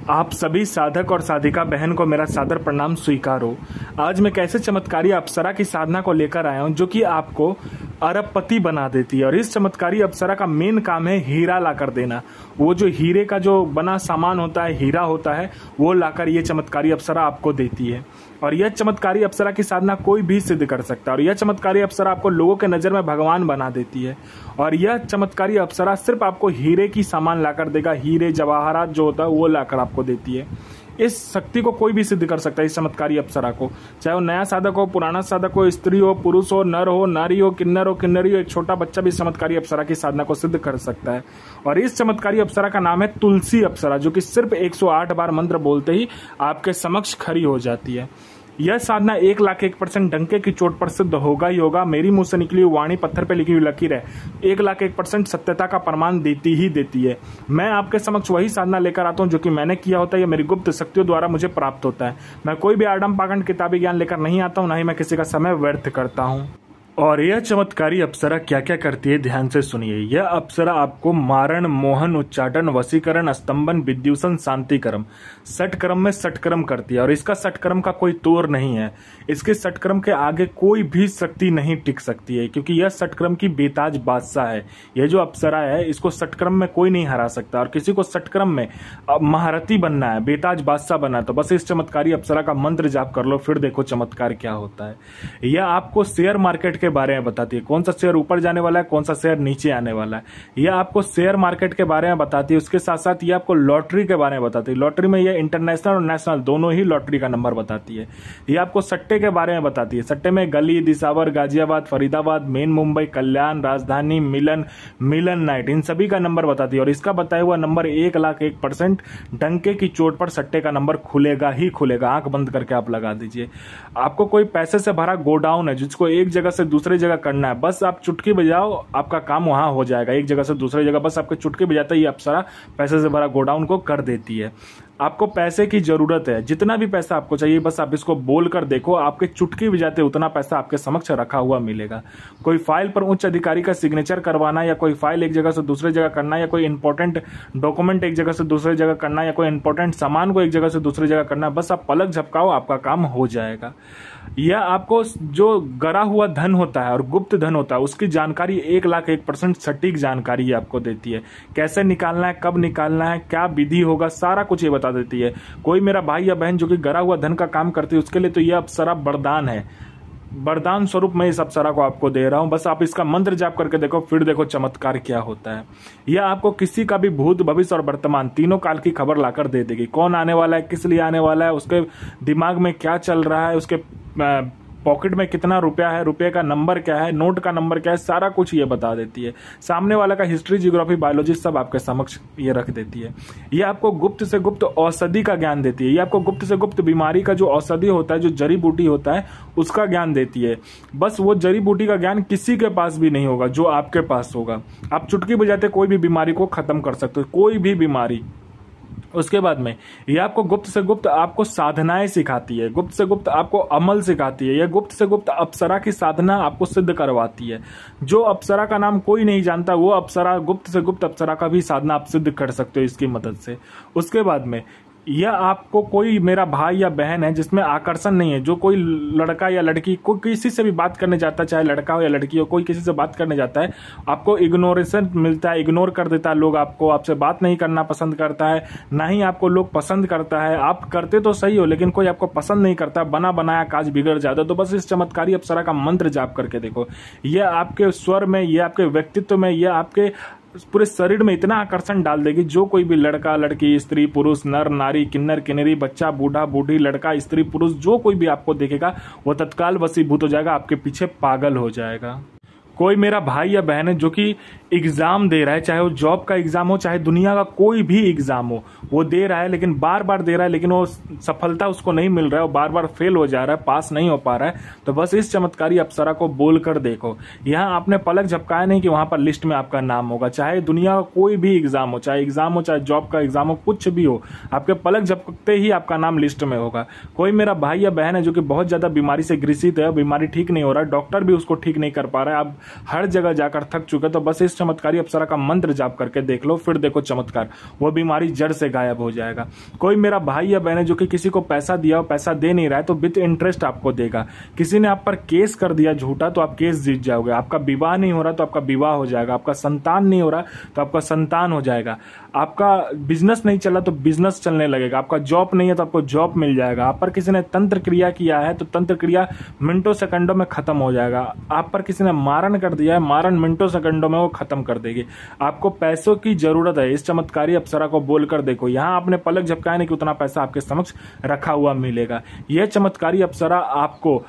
आप सभी साधक और साधिका बहन को मेरा सादर प्रणाम स्वीकार हो। आज मैं कैसे चमत्कारी अप्सरा की साधना को लेकर आया हूं जो कि आपको अरबपति बना देती है। और इस चमत्कारी अप्सरा का मेन काम है हीरा लाकर देना। वो जो हीरे का जो बना सामान होता है, हीरा होता है, वो लाकर ये चमत्कारी अप्सरा आपको देती है। और यह चमत्कारी अप्सरा की साधना कोई भी सिद्ध कर सकता है। और यह चमत्कारी अप्सरा आपको लोगों के नजर में भगवान बना देती है। और यह चमत्कारी अप्सरा सिर्फ आपको हीरे की सामान लाकर देगा। हीरे जवाहरात जो होता है वो लाकर आपको देती है। इस शक्ति को कोई भी सिद्ध कर सकता है, इस चमत्कारी अप्सरा को। चाहे वो नया साधक हो, पुराना साधक हो, स्त्री हो, पुरुष हो, नर हो, नारी हो, किन्नर हो, किन्नरी हो, एक छोटा बच्चा भी इस चमत्कारी अप्सरा की साधना को सिद्ध कर सकता है। और इस चमत्कारी अप्सरा का नाम है तुलसी अप्सरा, जो कि सिर्फ 108 बार मंत्र बोलते ही आपके समक्ष खड़ी हो जाती है। यह साधना 1,01% डंके की चोट पर सिद्ध होगा ही होगा। मेरी मुंह से निकली हुई वाणी पत्थर पे लिखी हुई लकीर है, 1,01% सत्यता का प्रमाण देती ही देती है। मैं आपके समक्ष वही साधना लेकर आता हूं जो कि मैंने किया होता है, यह मेरी गुप्त शक्तियों द्वारा मुझे प्राप्त होता है। मैं कोई भी आडम पाखंड किताबी ज्ञान लेकर नहीं आता हूं, ना ही मैं किसी का समय व्यर्थ करता हूं। और यह चमत्कारी अप्सरा क्या क्या करती है, ध्यान से सुनिए। यह अप्सरा आपको मारण, मोहन, उच्चाटन, वशीकरण, स्तंभन, विद्युषण, शांतिकर्म, षटकर्म में षटकर्म करती है। और इसका षटकर्म का कोई तोड़ नहीं है। इसके षटकर्म के आगे कोई भी शक्ति नहीं टिक सकती है, क्योंकि यह षटकर्म की बेताज बादशाह है। यह जो अप्सरा है, इसको षटकर्म में कोई नहीं हरा सकता। और किसी को षटकर्म में महारथी बनना है, बेताज बादशाह बनना है, तो बस इस चमत्कारी अप्सरा का मंत्र जाप कर लो, फिर देखो चमत्कार क्या होता है। यह आपको शेयर मार्केट के बारे में बताती है, कौन सा शेयर ऊपर जाने वाला है, कौन सा शेयर नीचे आने वाला है। यह आपको शेयर मार्केट के बारे में बताती है। उसके साथ साथ यह आपको लॉटरी के बारे में बताती है। लॉटरी में यह इंटरनेशनल और नेशनल दोनों ही लॉटरी का नंबर बताती है। यह आपको सट्टे के बारे में बताती है। सट्टे में गली, दिसावर, गाजियाबाद, फरीदाबाद, मेन मुंबई, कल्याण, राजधानी, मिलन, मिलन नाइट, इन सभी का नंबर बताती है। और इसका बताया हुआ नंबर 1,01% डंके की चोट पर सट्टे का नंबर खुलेगा ही खुलेगा। आंख बंद करके आप लगा दीजिए। आपको कोई पैसे से भरा गोडाउन है जिसको एक जगह से दूसरी जगह करना है, बस आप चुटकी बजाओ, आपका काम वहां हो जाएगा। एक जगह से दूसरी जगह बस आपके चुटकी बजाते ही अप्सरा पैसे से भरा गोडाउन को कर देती है। आपको पैसे की जरूरत है, जितना भी पैसा आपको चाहिए बस आप इसको बोलकर देखो, आपके चुटकी बजाते उतना पैसा आपके समक्ष रखा हुआ मिलेगा। कोई फाइल पर उच्च अधिकारी का सिग्नेचर करवाना, या कोई फाइल एक जगह से दूसरी जगह करना, या कोई इंपॉर्टेंट डॉक्यूमेंट एक जगह से दूसरी जगह करना, या कोई इंपॉर्टेंट सामान को एक जगह से दूसरी जगह करना, बस आप पलक झपकाओ, आपका काम हो जाएगा। यह आपको जो गरा हुआ धन होता है और गुप्त धन होता है, उसकी जानकारी 1,01% सटीक जानकारी आपको देती है। कैसे निकालना है, कब निकालना है, क्या विधि होगा, सारा कुछ ये बता देती है। कोई मेरा भाई या बहन जो कि गरा हुआ धन का काम करती है, उसके लिए तो यह अप्सरा वरदान है। वरदान स्वरूप मैं इस अप्सरा को आपको दे रहा हूं। बस आप इसका मंत्र जाप करके देखो, फिर देखो चमत्कार क्या होता है। यह आपको किसी का भी भूत, भविष्य और वर्तमान तीनों काल की खबर लाकर दे देगी। कौन आने वाला है, किस लिए आने वाला है, उसके दिमाग में क्या चल रहा है, उसके पॉकेट में कितना रुपया है, रुपये का नंबर क्या है, नोट का नंबर क्या है, सारा कुछ ये बता देती है। सामने वाला का हिस्ट्री, जियोग्राफी, बायोलॉजी सब आपके समक्ष ये रख देती है। ये आपको गुप्त से गुप्त औषधि का ज्ञान देती है। ये आपको गुप्त से गुप्त बीमारी का जो औषधि होता है, जो जड़ी बूटी होता है, उसका ज्ञान देती है। बस वो जड़ी बूटी का ज्ञान किसी के पास भी नहीं होगा जो आपके पास होगा। आप चुटकी बजाते कोई भी बीमारी को खत्म कर सकते हो, कोई भी बीमारी। उसके बाद में ये आपको गुप्त से गुप्त आपको साधनाएं सिखाती है, गुप्त से गुप्त आपको अमल सिखाती है। यह गुप्त से गुप्त अप्सरा की साधना आपको सिद्ध करवाती है। जो अप्सरा का नाम कोई नहीं जानता, वो अप्सरा, गुप्त से गुप्त अप्सरा का भी साधना आप सिद्ध कर सकते हो इसकी मदद से। उसके बाद में यह आपको कोई मेरा भाई या बहन है जिसमें आकर्षण नहीं है, जो कोई लड़का या लड़की कोई किसी से भी बात करने जाता है, चाहे लड़का हो या लड़की हो, कोई किसी से बात करने जाता है, आपको इग्नोरेशन मिलता है, इग्नोर कर देता है लोग आपको, आपसे बात नहीं करना पसंद करता है, ना ही आपको लोग पसंद करता है। आप करते तो सही हो, लेकिन कोई आपको पसंद नहीं करता, बना बनाया काज बिगड़ जाता है। तो बस इस चमत्कारी अप्सरा का मंत्र जाप करके देखो। यह आपके स्वर में, यह आपके व्यक्तित्व में, यह आपके पूरे शरीर में इतना आकर्षण डाल देगी, जो कोई भी लड़का, लड़की, स्त्री, पुरुष, नर, नारी, किन्नर, किन्नरी, बच्चा, बूढ़ा, बूढ़ी, लड़का, स्त्री, पुरुष, जो कोई भी आपको देखेगा वो तत्काल वशीभूत हो जाएगा, आपके पीछे पागल हो जाएगा। कोई मेरा भाई या बहन है जो कि एग्जाम दे रहा है, चाहे वो जॉब का एग्जाम हो, चाहे दुनिया का कोई भी एग्जाम हो, वो दे रहा है, लेकिन बार बार दे रहा है, लेकिन वो सफलता उसको नहीं मिल रहा है, वो बार बार फेल हो जा रहा है, पास नहीं हो पा रहा है। तो बस इस चमत्कारी अप्सरा को बोलकर देखो। यहाँ आपने पलक झपकाया नहीं कि वहां पर लिस्ट में आपका नाम होगा। चाहे दुनिया का कोई भी एग्जाम हो, चाहे जॉब का एग्जाम हो, कुछ भी हो, आपके पलक झपकते ही आपका नाम लिस्ट में होगा। कोई मेरा भाई या बहन है जो कि बहुत ज्यादा बीमारी से ग्रसित है, बीमारी ठीक नहीं हो रहा है, डॉक्टर भी उसको ठीक नहीं कर पा रहा है, आप हर जगह जाकर थक चुके, तो बस इस चमत्कारी अप्सरा का मंत्र जाप करके देख लो, फिर देखो चमत्कार, वो बीमारी जड़ से गायब हो जाएगा। कोई मेरा भाई या बहन है जो कि किसी को पैसा दिया हो, पैसा दे नहीं रहा है, तो विद इंटरेस्ट आपको देगा। किसी ने आप पर केस कर दिया झूठा, तो आप केस जीत जाओगे। आपका विवाह नहीं हो रहा तो आपका विवाह हो जाएगा। आपका संतान नहीं हो रहा तो आपका संतान हो जाएगा। आपका बिजनेस नहीं चला तो बिजनेस चलने लगेगा। आपका जॉब नहीं है तो आपको जॉब मिल जाएगा। आप पर किसी ने तंत्र क्रिया किया है तो तंत्र क्रिया मिनटों सेकंडों में खत्म हो जाएगा। आप पर किसी ने मारण कर दिया है, मारण मिनटों सेकंडों में वो खत्म कर देगी। आपको पैसों की जरूरत है, इस चमत्कारी अप्सरा को बोलकर देखो। यहां आपने पलक झपकाया नहीं कि उतना पैसा आपके समक्ष रखा हुआ मिलेगा। यह चमत्कारी अप्सरा आपको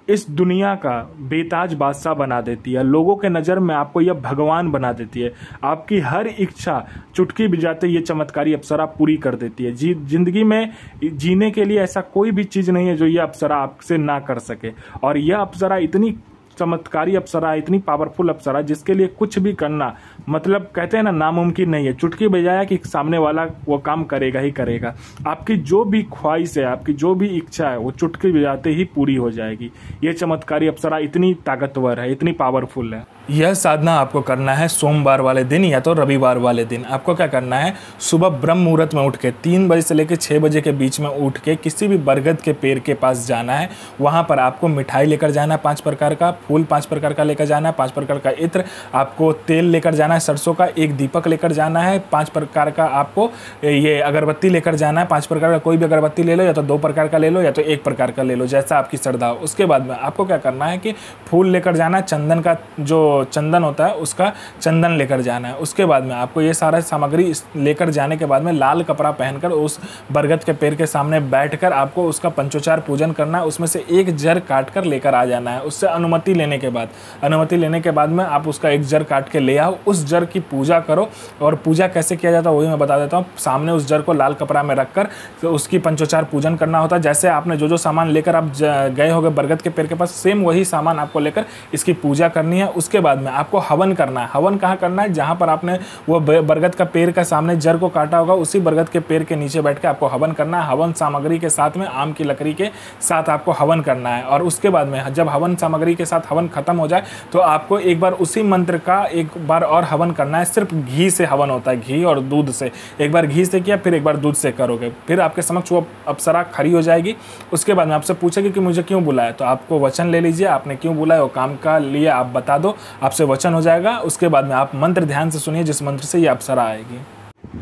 इस दुनिया का बेताज बादशाह बना देती है। लोगों के नज़र में आपको यह भगवान बना देती है। आपकी हर इच्छा चुटकी बजाते ये चमत्कारी अप्सरा पूरी कर देती है। जिंदगी में जीने के लिए ऐसा कोई भी चीज़ नहीं है जो यह अप्सरा आपसे ना कर सके। और यह अप्सरा इतनी चमत्कारी अप्सरा, इतनी पावरफुल अप्सरा, जिसके लिए कुछ भी करना मतलब कहते हैं ना, नामुमकिन नहीं है। चुटकी बजाया कि सामने वाला वो काम करेगा ही करेगा। आपकी जो भी ख्वाहिश है, आपकी जो भी इच्छा है, वो चुटकी बजाते ही पूरी हो जाएगी। ये चमत्कारी अप्सरा इतनी ताकतवर है, इतनी पावरफुल है। यह साधना आपको करना है सोमवार वाले दिन या तो रविवार वाले दिन। आपको क्या करना है, सुबह ब्रह्म मुहूर्त में उठ के 3 बजे से लेकर 6 बजे के बीच में उठ के किसी भी बरगद के पेड़ के पास जाना है। वहाँ पर आपको मिठाई लेकर जाना है 5 प्रकार का, फूल 5 प्रकार का लेकर जाना है, 5 प्रकार का इत्र, आपको तेल लेकर जाना है सरसों का, एक दीपक लेकर जाना है, 5 प्रकार का आपको ये अगरबत्ती लेकर जाना है। 5 प्रकार का कोई भी अगरबत्ती ले लो, या तो 2 प्रकार का ले लो, या तो 1 प्रकार का ले लो, जैसा आपकी श्रद्धा हो। उसके बाद में आपको क्या करना है कि फूल लेकर जाना है, चंदन का जो चंदन होता है उसका चंदन लेकर जाना है। उसके बाद में आपको ये सारा सामग्री लेकर जाने के बाद में लाल कपड़ा पहनकर उस बरगद के पेड़ के सामने बैठकर आपको उसका पंचोचार पूजन करना है। उसमें से एक जर काट कर लेकर आ जाना है। उससे अनुमति लेने के बाद में आप उसका एक जर काट के ले आओ, उस जर की पूजा करो। और पूजा कैसे किया जाता है वही मैं बता देता हूँ। सामने उस जर को लाल कपड़ा में रखकर तो उसकी पंचोचार पूजन करना होता है। जैसे आपने जो सामान लेकर आप गए होगे बरगद के पेड़ के पास, सेम वही सामान आपको लेकर इसकी पूजा करनी है। उसके बाद में आपको हवन करना है। हवन कहाँ करना है, जहाँ पर आपने वो बरगद का पेड़ का सामने जर को काटा होगा, उसी बरगद के पेड़ के नीचे बैठ के आपको हवन करना है। हवन सामग्री के साथ में आम की लकड़ी के साथ आपको हवन करना है। और उसके बाद में जब हवन सामग्री के साथ हवन खत्म हो जाए तो आपको एक बार उसी मंत्र का एक बार और हवन करना है। सिर्फ घी से हवन होता है, घी और दूध से। एक बार घी से किया, फिर एक बार दूध से करोगे, फिर आपके समक्ष वो अप्सरा खड़ी हो जाएगी। उसके बाद में आपसे पूछेगी कि मुझे क्यों बुलाया, तो आपको वचन ले लीजिए, आपने क्यों बुलाया, वो काम का लिए आप बता दो, आपसे वचन हो जाएगा। उसके बाद में आप मंत्र ध्यान से सुनिए, जिस मंत्र से ये अप्सरा आएगी।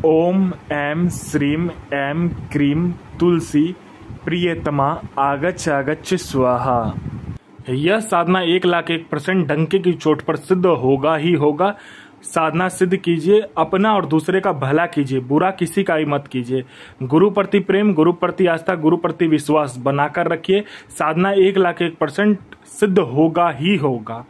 ओम ऐं श्रीं ऐं क्रीं तुलसी प्रियतमा आगच्छ आगच्छ स्वाहा। यह साधना 1,01,000% डंके की चोट पर सिद्ध होगा ही होगा। साधना सिद्ध कीजिए, अपना और दूसरे का भला कीजिए, बुरा किसी का ही मत कीजिए। गुरु प्रति प्रेम, गुरु प्रति आस्था, गुरु प्रति विश्वास बनाकर रखिए। साधना 1,01,000% सिद्ध होगा ही होगा।